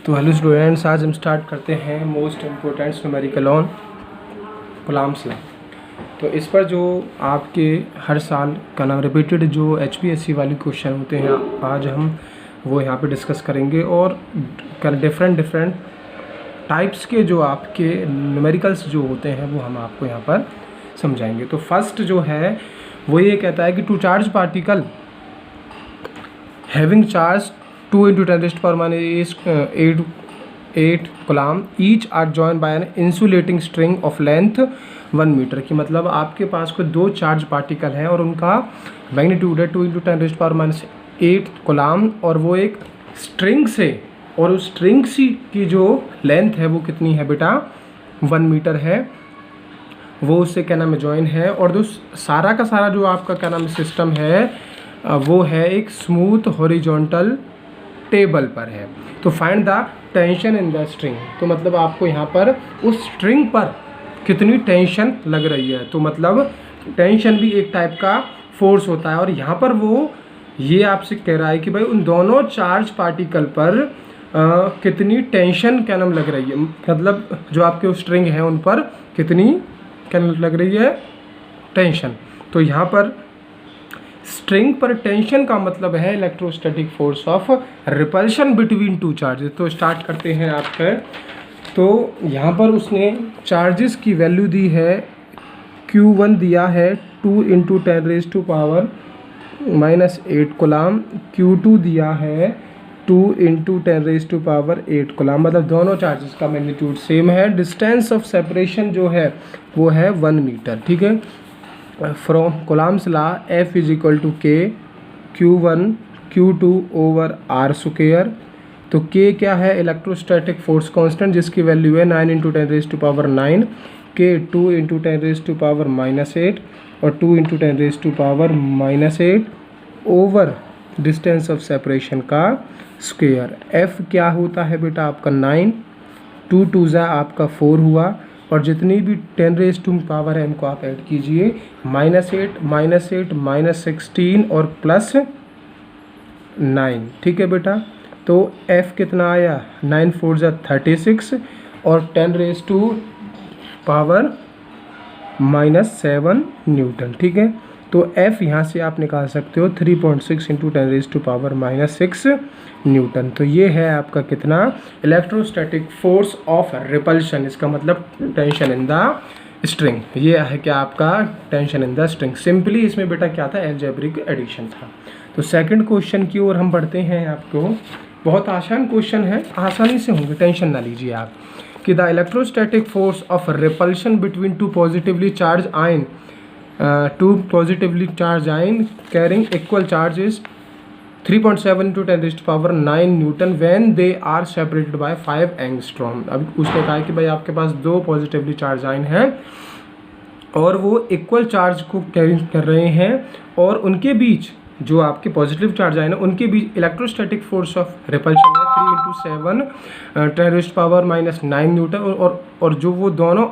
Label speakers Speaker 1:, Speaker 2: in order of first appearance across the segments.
Speaker 1: तो hello students, आज हम स्टार्ट करते हैं most important numerical on Coulomb's law. तो इस पर जो आपके हर साल का नाम रिपीटेड जो HPSC वाली क्वेश्चन होते हैं आज हम वो यहाँ पे डिस्कस करेंगे और डिफरेंट टाइप्स के जो आपके न्यूमेरिकल्स जो होते हैं वो हम आपको यहाँ पर समझाएंगे। तो फर्स्ट जो है वो ये कहता है कि two charge particle having charge 2 × 10⁻⁸ 8 coulomb each are joined by an insulating string of length 1 metre की मतलब आपके पास कोई दो चार्ज पार्टिकल हैं और उनका मैग्नीट्यूड है 2 × 10⁻⁸ कूलम और वो एक स्ट्रिंग से और उस स्ट्रिंग की जो लेंथ है वो कितनी है बेटा 1 मीटर है, वो उससे क्या नाम है जॉइन है। और जो सारा का सारा जो आपका क्या नाम सिस्टम है वो है एक स्मूथ हॉरिजॉन्टल टेबल पर है। तो find the tension in the string, तो मतलब आपको यहाँ पर उस स्ट्रिंग पर कितनी टेंशन लग रही है। तो मतलब टेंशन भी एक टाइप का फोर्स होता है और यहाँ पर वो ये आपसे कह रहा है कि भाई उन दोनों चार्ज पार्टिकल पर कितनी टेंशन क्या नाम लग रही है, मतलब जो आपके उस स्ट्रिंग है उन पर कितनी क्या नाम लग रही है टेंशन। तो यहाँ पर स्ट्रिंग पर टेंशन का मतलब है electrostatic force of repulsion between two charges. तो स्टार्ट करते हैं आपका। तो यहाँ पर उसने चार्जेस की वैल्यू दी है, Q1 दिया है 2 × 10⁻⁸ कूलम, Q2 दिया है 2 × 10⁸ कूलम, मतलब दोनों चार्जेस का मैग्नीट्यूड सेम है। डिस्टेंस ऑफ सेपरेशन जो है वो है 1 मीटर, ठीक है। From Coulomb's law F = K Q1 Q2 / R²। तो K क्या है इलेक्ट्रोस्टैटिक फोर्स कांस्टेंट जिसकी वैल्यू है 9 × 10⁻⁹, K 2 × 10⁻⁸ और 2 × 10⁻⁸ ओवर डिस्टेंस ऑफ सेपरेशन का स्क्वायर। F क्या होता है बेटा आपका 9, 2 2 आपका 4 हुआ और जितनी भी 10⁻⁻ है इनको आप ऐड कीजिए, -8 -16 और +9, ठीक है बेटा। तो F कितना आया 9 4 36 और 10⁻⁻7 न्यूटन, ठीक है। तो F यहाँ से आप निकाल सकते हो 3.6 × 10⁻⁻6 न्यूटन। तो ये है आपका कितना इलेक्ट्रोस्टैटिक फोर्स ऑफ रिपल्शन, इसका मतलब टेंशन इन द स्ट्रिंग। ये है क्या आपका tension in the string. Simply इसमें बेटा क्या था अलजेब्रिक एडिशन था। तो सेकंड क्वेश्चन की ओर हम बढ़ते हैं। आपको बहुत आसान क्वेश्चन है, आसानी से होंगे, टेंशन ना लीजिए आप। कि the electrostatic force of repulsion between two positively charge ion carrying equal charges 3.7 × 10⁻⁹ newton when they are separated by 5 angstrom. अब उसने कहा कि भाई आपके पास दो पॉजिटिवली चार्ज आयन हैं और वो इक्वल चार्ज को कैरी कर रहे हैं और उनके बीच जो आपके पॉजिटिव चार्ज आए ना उनके बीच इलेक्ट्रोस्टैटिक फोर्स ऑफ रिपल्शन है 3 × 7 10⁻⁹ न्यूटन और जो वो दोनों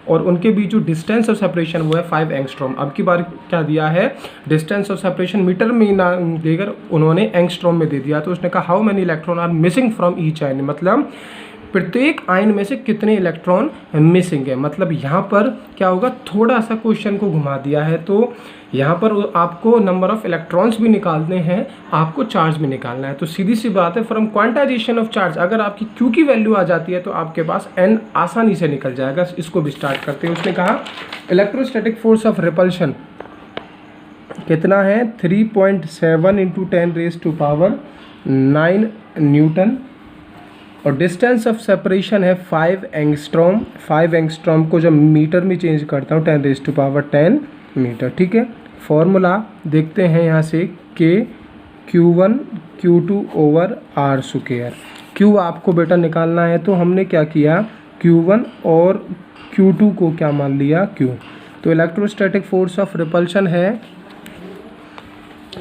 Speaker 1: और उनके बीच जो डिस्टेंस ऑफ सेपरेशन वो है 5 एंगस्ट्रॉम। अब की बार क्या दिया है डिस्टेंस ऑफ सेपरेशन मीटर में ना देकर उन्होंने एंगस्ट्रॉम में दे दिया। तो उसने कहा how many electron are missing from each ion, मतलब प्रत्येक आयन में से कितने इलेक्ट्रॉन मिसिंग है। मतलब यहाँ पर क्या होगा थोड़ा सा क्वेश्चन को घुमा दिया है। तो यहाँ पर आपको नंबर ऑफ इलेक्ट्रॉन्स भी निकालने हैं, आपको चार्ज भी निकालना है। तो सीधी सी बात है फ्रॉम क्वांटाइजेशन ऑफ चार्ज अगर आपकी Q की वैल्यू आ जाती है तो आपके पास N आसानी से निकल जाएगा। इसको भी स्टार्ट करते हैं। उसने कहा इलेक्ट्रोस्टैटिक फोर्स ऑफ रिपल्शन कितना है 3.7 × 10⁻⁹ न्यूटन और डिस्टेंस ऑफ सेपरेशन है 5 एंगस्ट्रॉम। 5 एंगस्ट्रॉम को जब मीटर में चेंज करता हूँ 10⁻10 मीटर, ठीक है। फॉर्मूला देखते हैं यहाँ से K Q1 Q2 / R²। Q आपको बेटा निकालना है तो हमने क्या किया Q1 और Q2 को क्या मान लिया Q। तो इलेक्ट्रोस्टैटिक फोर्स ऑफ रिपल्शन है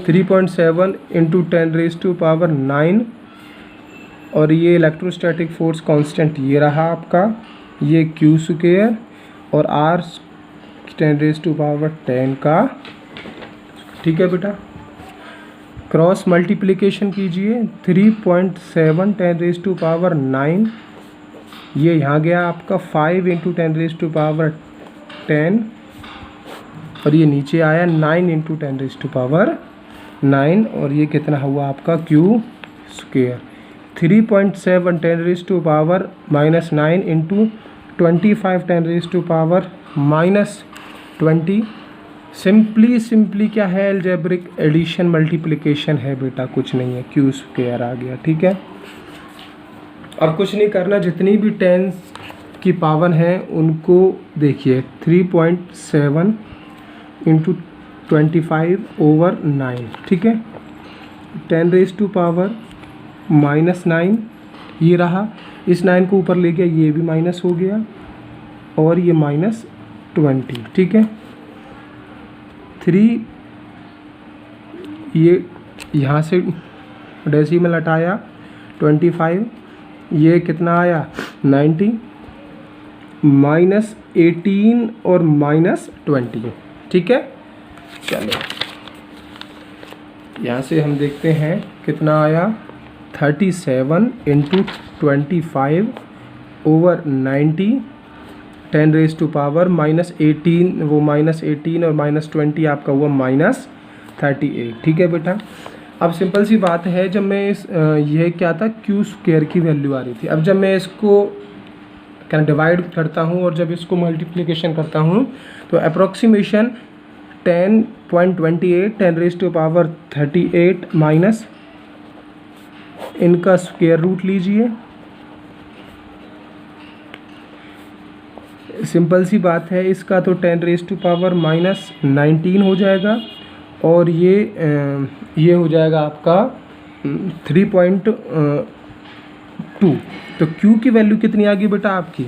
Speaker 1: 3.7 × 10⁻⁹ और ये इलेक्ट्रोस्टैटिक फोर्स कांस्टेंट ये रहा आपका, ये Q² और R 10⁻10 का, ठीक है बेटा। क्रॉस मल्टीप्लिकेशन कीजिए 3.7 10⁻⁹ ये यहाँ गया आपका 5 × 10⁻10 और ये नीचे आया 9 × 10⁻9 और ये कितना हुआ आपका क्यू स्क्वेयर। 3.7 10⁻⁻9 × 25 10⁻⁻20 सिंपली क्या है, अलजेब्रिक एडिशन मल्टीप्लिकेशन है बेटा, कुछ नहीं है, क्यू स्क्वेयर आ गया। ठीक है, अब कुछ नहीं करना, जितनी भी टेंस की पावर हैं उनको देखिए 3.7 × 25/9, ठीक है, 10⁻⁻9 ये रहा, इस 9 को ऊपर ले गया, ये भी माइनस हो गया और ये -20, ठीक है। 3 ये यहाँ से डेसिमल हटाया 25, ये कितना आया 90, -18 और -20, ठीक है। चलो यहाँ से हम देखते हैं कितना आया 37 × 25/90 10⁻⁻18, वो -18 और -20 आपका हुआ -38, ठीक है बेटा। अब सिंपल सी बात है, जब मैं इस ये क्या था क्यू स्क्वायर की वैल्यू आ रही थी, अब जब मैं इसको क्या डिवाइड करता हूँ और जब इसको मल्टीप्लिकेशन करता हूँ तो अप्रोक्सीमेशन 10.28 10⁻38 माइनस इनका स्क्वायर रूट लीजिए। सिंपल सी बात है, इसका तो 10⁻⁻19 हो जाएगा और ये हो जाएगा आपका 3.2। तो Q की वैल्यू कितनी आ गई बेटा आपकी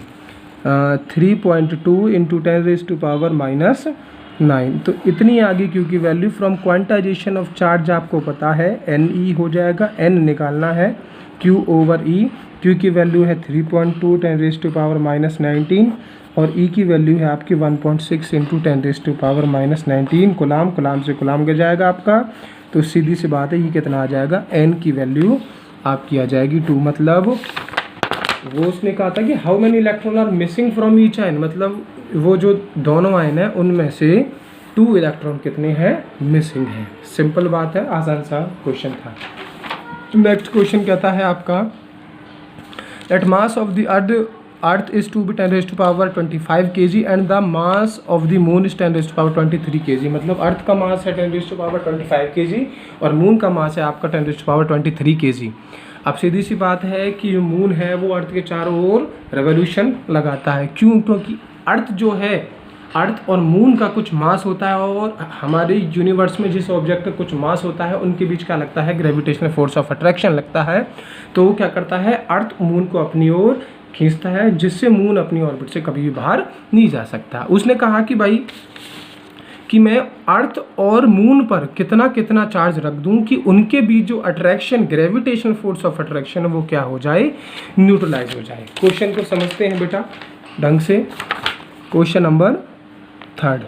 Speaker 1: 3.2 × 10⁻⁻9, तो इतनी आ गई Q की value. From quantization of charge आपको पता है NE हो जाएगा, N निकालना है Q/E। Q की वैल्यू है 3.2 10⁻⁻19 और E की वैल्यू है आपकी 1.6 × 10⁻⁻19 कूलाम से कूलाम गया जाएगा आपका। तो सीधी सी बात है, ये कितना आ जाएगा N की वैल्यू आपकी आ जाएगी 2। मतलब वो उसने कहा था कि how many electron are missing from each ion, मतलब वो जो दोनों आयन हैं उनमें से 2 इलेक्ट्रॉन कितने हैं मिसिंग हैं। सिंपल बात है, आसान सा क्वेश्चन था। नेक्स्ट क्वेश्चन कहता है आपका that mass of the earth is to be 10⁻25 kg and the mass of the moon is 10⁻23 kg। मतलब अर्थ का मास है 10⁻25 kg और मून का मास है आपका 10⁻23 kg। अब सीधी सी बात है कि मून है वो अर्थ के चारों ओर रेवोल्यूशन लगाता है। क्यों? क्योंकि अर्थ जो है, अर्थ और मून का कुछ मास होता है और हमारे यूनिवर्स में जिस ऑब्जेक्ट का कुछ मास होता है उनके बीच क्या लगता है, ग्रेविटेशनल फोर्स ऑफ अट्रैक्शन लगता है। तो वो क्या करता है, अर्थ मून को अपनी ओर खींचता है, जिससे मून अपनी ऑर्बिट से कभी भी बाहर नहीं जा सकता। उसने कहा कि भाई कि मैं अर्थ और मून पर कितना कितना चार्ज रख दूं कि उनके बीच जो attraction, gravitational force of attraction है वो क्या हो जाए, न्यूट्रलाइज हो जाए। क्वेश्चन को समझते हैं बेटा ढंग से। क्वेश्चन नंबर 3,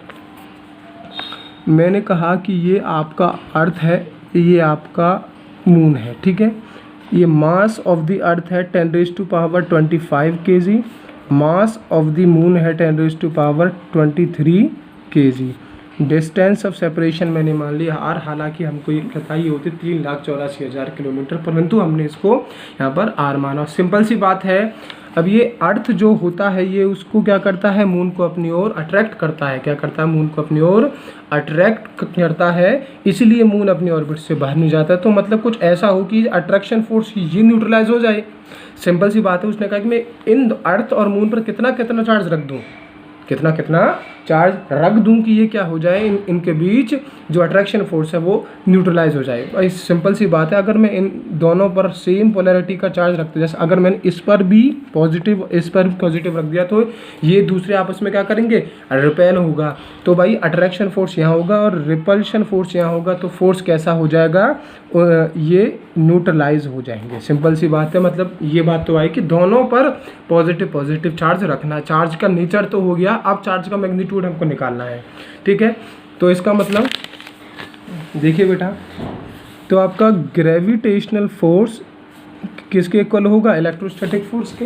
Speaker 1: मैंने कहा कि ये आपका अर्थ है, ये आपका मून है, ठीक है। ये मास ऑफ द अर्थ है 10⁻25 kg, mass of the moon है 10⁻23 kg। डिस्टेंस ऑफ सेपरेशन मैंने मान लिया आर, हालांकि हमको ये बताइए होती 3,84,000 किलोमीटर, परंतु हमने इसको यहाँ पर आर माना। सिंपल सी बात है, अब ये अर्थ जो होता है ये उसको क्या करता है, मून को अपनी ओर अट्रैक्ट करता है। क्या करता है, मून को अपनी ओर अट्रैक्ट करता है, इसलिए मून अपनी ऑर्बिट से बाहर नहीं जाता। तो मतलब कुछ ऐसा हो कि अट्रैक्शन फोर्स ये न्यूट्रलाइज हो जाए। सिंपल सी बात है, उसने कहा कि मैं इन अर्थ और मून पर कितना कितना चार्ज रख दूँ, कितना कितना चार्ज रख दूं कि ये क्या हो जाए, इनके बीच जो अट्रैक्शन फोर्स है वो न्यूट्रलाइज हो जाए। भाई सिंपल सी बात है, अगर मैं इन दोनों पर सेम पोलैरिटी का चार्ज रखते, जैसे अगर मैंने इस पर भी पॉजिटिव इस पर भी पॉजिटिव रख दिया तो ये दूसरे आपस में क्या करेंगे, रिपेल होगा। तो भाई अट्रैक्शन फोर्स यहाँ होगा और रिपल्शन फोर्स यहाँ होगा, तो फोर्स कैसा हो जाएगा, ये न्यूट्रलाइज हो जाएंगे। सिंपल सी बात है, मतलब ये बात तो आई कि दोनों पर पॉजिटिव चार्ज रखना। चार्ज का नेचर तो हो गया, अब चार्ज का मैग्नीट्यूड हमको निकालना है, ठीक है। तो इसका मतलब देखिए बेटा, तो आपका ग्रेविटेशनल फोर्स किसके इक्वल होगा, इलेक्ट्रोस्टैटिक फोर्स के।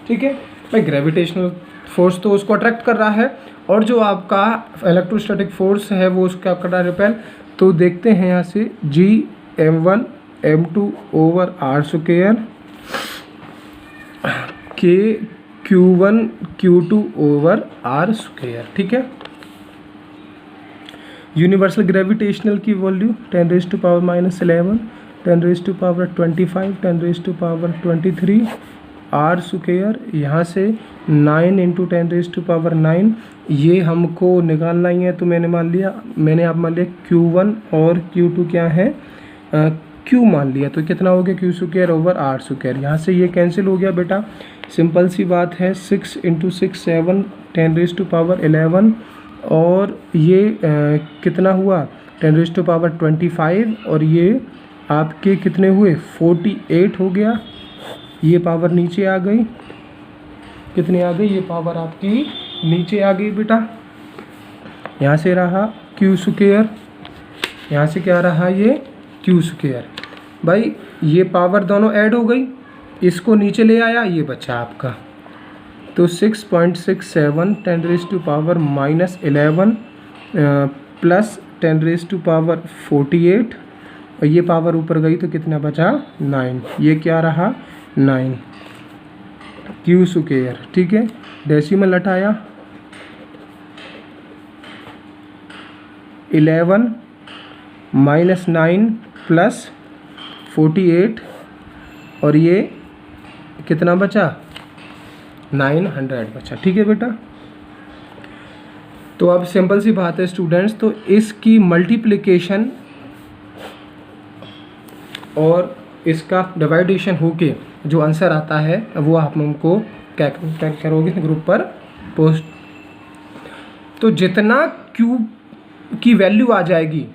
Speaker 1: ठीक है भाई, ग्रेविटेशनल फोर्स तो उसको अट्रैक्ट कर रहा है और जो आपका इलेक्ट्रोस्टैटिक फोर्स है वो उसका कर रहा है रिपेल। तो देखते हैं यहाँ से Gm1 m2 over R square के Q1 Q2 over R square. ठीक है, यूनिवर्सल ग्रेविटेशनल की वैल्यू 10⁻⁻11, 10⁻25, 10⁻23 आर स्क्वायर, यहाँ से 9 × 10⁻9 ये हमको निकालना ही है। तो मैंने आप मान लिया Q1 और Q2 क्या है, Q मान लिया। तो कितना हो गया Q square over R square. यहाँ से ये कैंसिल हो गया बेटा, सिंपल सी बात है। 6 × 6 7 10⁻11 और ये कितना हुआ 10⁻25 और ये आपके कितने हुए 48 हो गया। ये पावर नीचे आ गई, कितनी आ गई, ये पावर आपकी नीचे आ गई बेटा। यहाँ से रहा Q स्क्वायर, यहाँ से क्या रहा ये Q स्क्वायर। भाई ये पावर दोनों ऐड हो गई, इसको नीचे ले आया, ये बचा आपका। तो 6.67 10⁻11 प्लस 10⁻48 और ये पावर ऊपर गई तो कितना बचा 9। ये क्या रहा 9 Q स्क्वायर। ठीक है, डेसिमल हटाया 11 - 9 प्लस 48 और ये कितना बचा 900 बचा। ठीक है बेटा, तो अब सिंपल सी बात है स्टूडेंट्स, तो इसकी मल्टीप्लिकेशन और इसका डिवाइडेशन होके जो आंसर आता है वो आप हमको क्या करोगे ग्रुप पर पोस्ट। तो जितना Q की वैल्यू आ जाएगी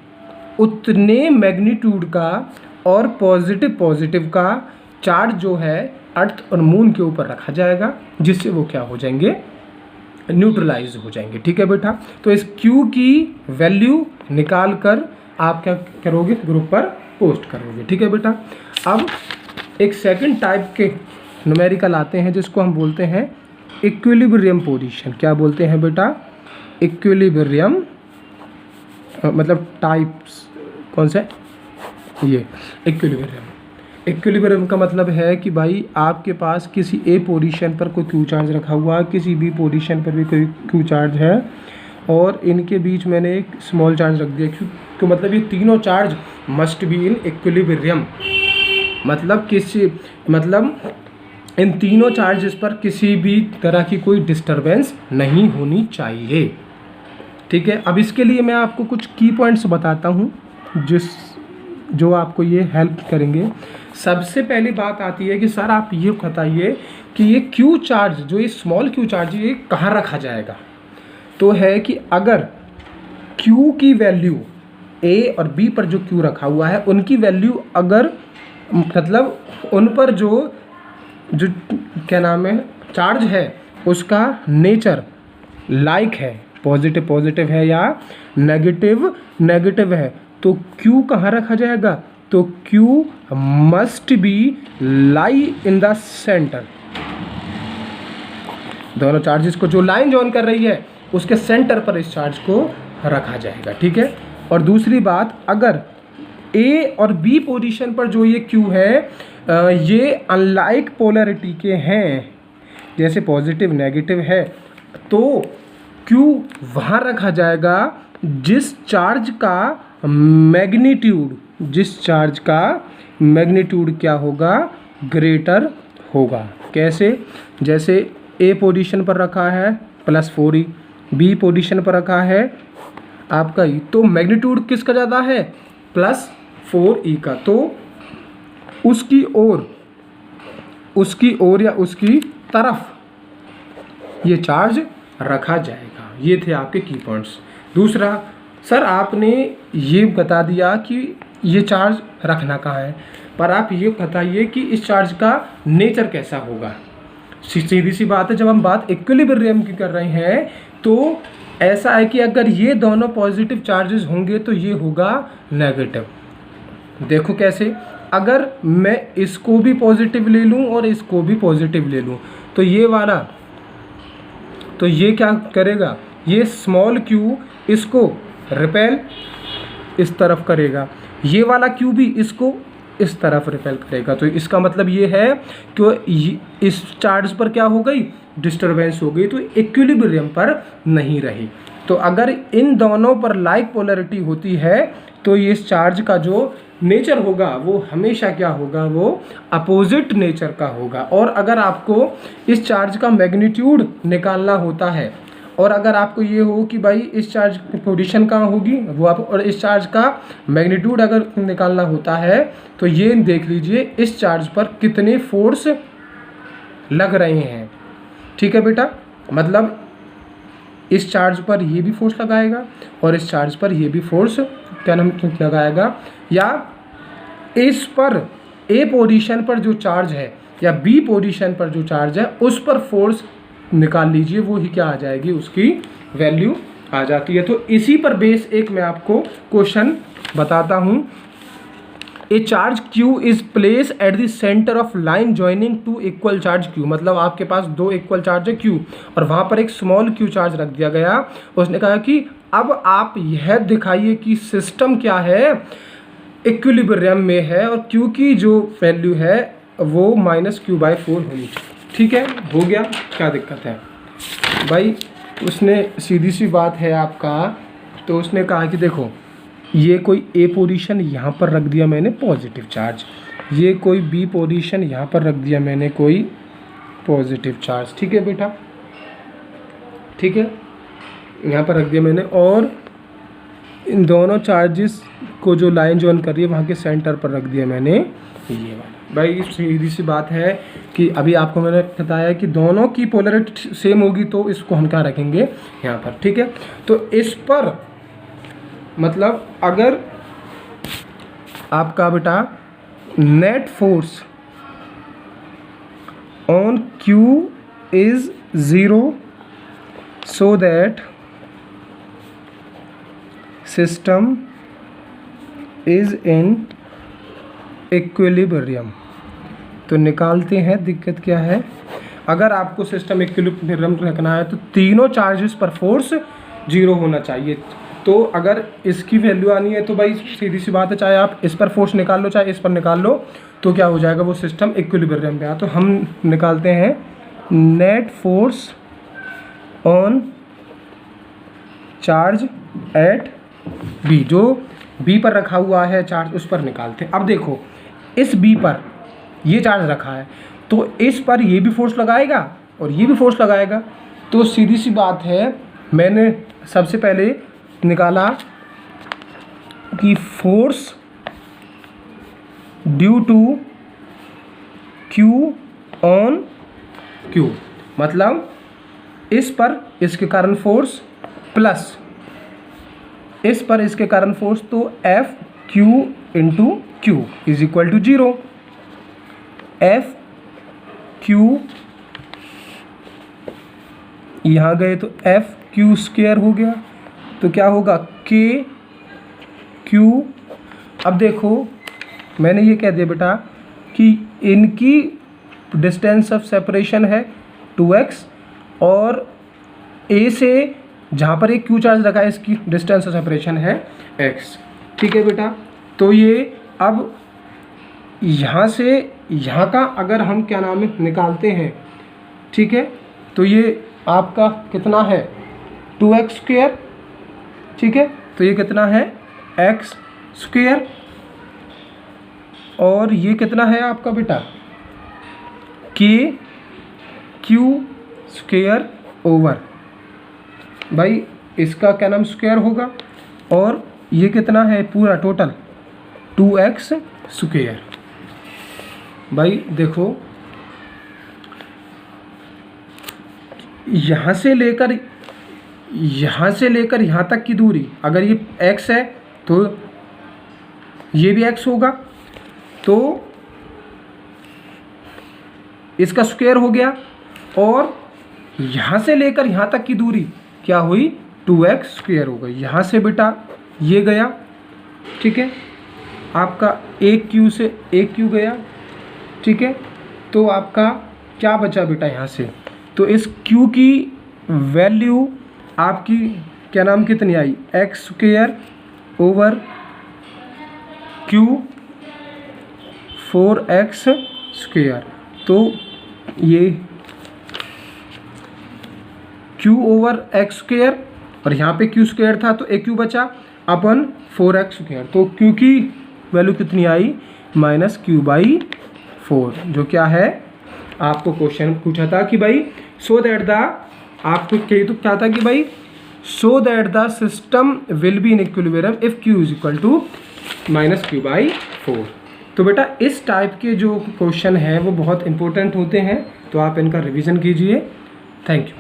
Speaker 1: उतने मैग्नीट्यूड का और पॉजिटिव का चार्ज जो है अर्थ और मून के ऊपर रखा जाएगा, जिससे वो क्या हो जाएंगे न्यूट्रलाइज हो जाएंगे। ठीक है बेटा, तो इस Q की वैल्यू निकाल कर आप क्या करोगे ग्रुप पर पोस्ट करोगे। ठीक है बेटा, अब एक सेकंड टाइप के न्यूमेरिकल आते हैं जिसको हम बोलते हैं इक्विलिब्रियम पोजीशन। क्या बोलते हैं बेटा, इक्विलिब्रियम, मतलब टाइप्स कौन सा, ये इक्विलिब्रियम का मतलब है कि भाई आपके पास किसी ए पोजीशन पर कोई क्यू चार्ज रखा हुआ है, किसी बी पोजीशन पर भी कोई क्यू चार्ज है और इनके बीच मैंने एक स्मॉल चार्ज रख दिया। क्यों, मतलब ये तीनों charge must be in equilibrium, मतलब इन तीनों चार्जेस पर किसी भी तरह की कोई डिस्टरबेंस नहीं होनी चाहिए। ठीक है, अब इसके लिए मैं आपको कुछ की पॉइंट्स बताता हूँ जो आपको ये हेल्प करेंगे। सबसे पहली बात आती है कि सर आप ये बताइए कि ये क्यू चार्ज, जो ये स्मॉल क्यू चार्ज ये कहाँ रखा जाएगा। तो है कि अगर क्यू की वैल्यू ए और बी पर जो क्यू रखा हुआ है उनकी वैल्यू अगर मतलब उन पर जो क्या नाम है चार्ज है उसका नेचर लाइक है, पॉजिटिव है या नेगेटिव है, तो Q कहाँ रखा जाएगा, तो Q must be lie in the centre. दोनों चार्जेस को जो लाइन जॉइन कर रही है उसके सेंटर पर इस चार्ज को रखा जाएगा। ठीक है, और दूसरी बात, अगर A और B पोजीशन पर जो ये Q है ये अनलाइक पोलैरिटी के हैं, जैसे पॉजिटिव नेगेटिव है, तो Q वहाँ रखा जाएगा जिस चार्ज का मैग्नीट्यूड क्या होगा ग्रेटर होगा। कैसे, जैसे A पोजीशन पर रखा है +4e, B पोजीशन पर रखा है आपका E, तो मैग्नीट्यूड किसका ज़्यादा है +4e का, तो उसकी ओर या उसकी तरफ ये चार्ज रखा जाएगा। ये थे आपके की पॉइंट्स। दूसरा, सर आपने ये बता दिया कि ये चार्ज रखना कहाँ है, पर आप ये बताइए कि इस चार्ज का नेचर कैसा होगा। सीधी सी बात है, जब हम बात इक्विलिब्रियम की कर रहे हैं तो ऐसा है कि अगर ये दोनों पॉजिटिव चार्जेस होंगे तो ये होगा नेगेटिव, देखो कैसे, अगर मैं इसको भी पॉजिटिव ले लूँ और इसको भी पॉजिटिव ले लूँ तो ये वाला, तो ये क्या करेगा, ये स्मॉल क्यू इसको रिपेल इस तरफ करेगा, ये वाला क्यू भी इसको इस तरफ रिपेल करेगा। तो इसका मतलब ये है कि इस चार्ज पर क्या हो गई, डिस्टरबेंस हो गई, तो इक्विलिब्रियम पर नहीं रही। तो अगर इन दोनों पर लाइक पोलैरिटी होती है तो ये चार्ज का जो नेचर होगा वो हमेशा क्या होगा, वो अपोजिट नेचर का होगा। और अगर आपको इस चार्ज का मैग्नीट्यूड निकालना होता है, और अगर आपको ये हो कि भाई इस चार्ज की पोजीशन कहाँ होगी वो आप, और इस चार्ज का मैग्नीट्यूड अगर निकालना होता है तो ये देख लीजिए इस चार्ज पर कितने फोर्स लग रहे हैं। ठीक है बेटा, मतलब इस चार्ज पर ये भी फोर्स लगाएगा और इस चार्ज पर ये भी फोर्स क्या नाम लगाएगा, या इस पर ए पोजीशन पर जो चार्ज है या बी पोजीशन पर जो चार्ज है उस पर फोर्स निकाल लीजिए, वो ही क्या आ जाएगी, उसकी वैल्यू आ जाती है। तो इसी पर बेस एक मैं आपको क्वेश्चन बताता हूँ। ए charge Q is place at the centre of line joining two equal charge Q, मतलब आपके पास दो इक्वल चार्ज है Q और वहाँ पर एक स्मॉल q चार्ज रख दिया गया। उसने कहा कि अब आप यह दिखाइए कि सिस्टम क्या है, इक्विलिब्रियम में है और Q की जो वैल्यू है वो -q/4 होनी चाहिए। ठीक है, हो गया, क्या दिक्कत है भाई। उसने सीधी सी बात है आपका, तो उसने कहा कि देखो ये कोई ए पोजीशन यहाँ पर रख दिया मैंने पॉजिटिव चार्ज, ये कोई बी पोजीशन यहाँ पर रख दिया मैंने कोई पॉजिटिव चार्ज। ठीक है बेटा, ठीक है, यहाँ पर रख दिया मैंने, और इन दोनों चार्जेस को जो लाइन जॉइन कर रही है वहाँ के सेंटर पर रख दिया मैंने ये वाला। भाई सीधी सी बात है कि अभी आपको मैंने बताया कि दोनों की पोलैरिटी सेम होगी तो इसको हम क्या रखेंगे यहाँ पर। ठीक है, तो इस पर मतलब अगर आपका बेटा net force on Q is 0 so that system is in equilibrium, तो निकालते हैं दिक्कत क्या है। अगर आपको सिस्टम इक्विलिब्रियम रखना है तो तीनों चार्जेस पर फोर्स 0 होना चाहिए। तो अगर इसकी वैल्यू आनी है तो भाई सीधी सी बात है, चाहे आप इस पर फोर्स निकाल लो चाहे इस पर निकाल लो, तो क्या हो जाएगा, वो सिस्टम इक्विलिब्रियम पे आ। तो हम निकालते हैं net force on charge at B, जो बी पर रखा हुआ है चार्ज उस पर निकालते हैं। अब देखो इस बी पर ये चार्ज रखा है तो इस पर ये भी फोर्स लगाएगा और ये भी फोर्स लगाएगा। तो सीधी सी बात है, मैंने सबसे पहले निकाला कि force due to Q on Q, मतलब इस पर इसके कारण फोर्स प्लस इस पर इसके कारण फोर्स, तो F Q into Q is equal to 0। F Q यहाँ गए तो F Q स्क्वायर हो गया, तो क्या होगा K Q। अब देखो मैंने ये कह दिया बेटा कि इनकी डिस्टेंस ऑफ सेपरेशन है 2x और A से जहाँ पर एक Q चार्ज रखा है इसकी डिस्टेंस ऑफ सेपरेशन है x। ठीक है बेटा, तो ये अब यहाँ से यहाँ का अगर हम क्या नाम है निकालते हैं, ठीक है, तो ये आपका कितना है 2x स्क्वायर। ठीक है, तो ये कितना है x स्क्वायर और ये कितना है आपका बेटा k Q स्क्वायर ओवर, भाई इसका क्या नाम स्क्वायर होगा, और ये कितना है पूरा टोटल 2x स्क्वायर। भाई देखो यहाँ से लेकर यहाँ तक की दूरी अगर ये x है तो ये भी x होगा, तो इसका स्क्वायर हो गया, और यहाँ से लेकर यहाँ तक की दूरी क्या हुई 2x स्क्वायर हो गई। यहाँ से बेटा ये गया, ठीक है, आपका एक क्यू से एक क्यू गया, ठीक है, तो आपका क्या बचा बेटा यहाँ से, तो इस क्यू की वैल्यू आपकी क्या नाम कितनी आई, X square over Q 4x square. तो ये q ओवर एक्स स्क्वायर और यहाँ पे q स्क्वायर था तो एक क्यू बचा अपन 4x स्क्वायर, तो q की वैल्यू कितनी आई -q/4, जो क्या है आपको क्वेश्चन पूछा था कि भाई सो दैट द, आपको तो क्या था कि भाई so that the system will be in equilibrium if q is equal to -q/4। तो बेटा इस टाइप के जो क्वेश्चन हैं वो बहुत इंपॉर्टेंट होते हैं, तो आप इनका रिवीजन कीजिए। Thank you.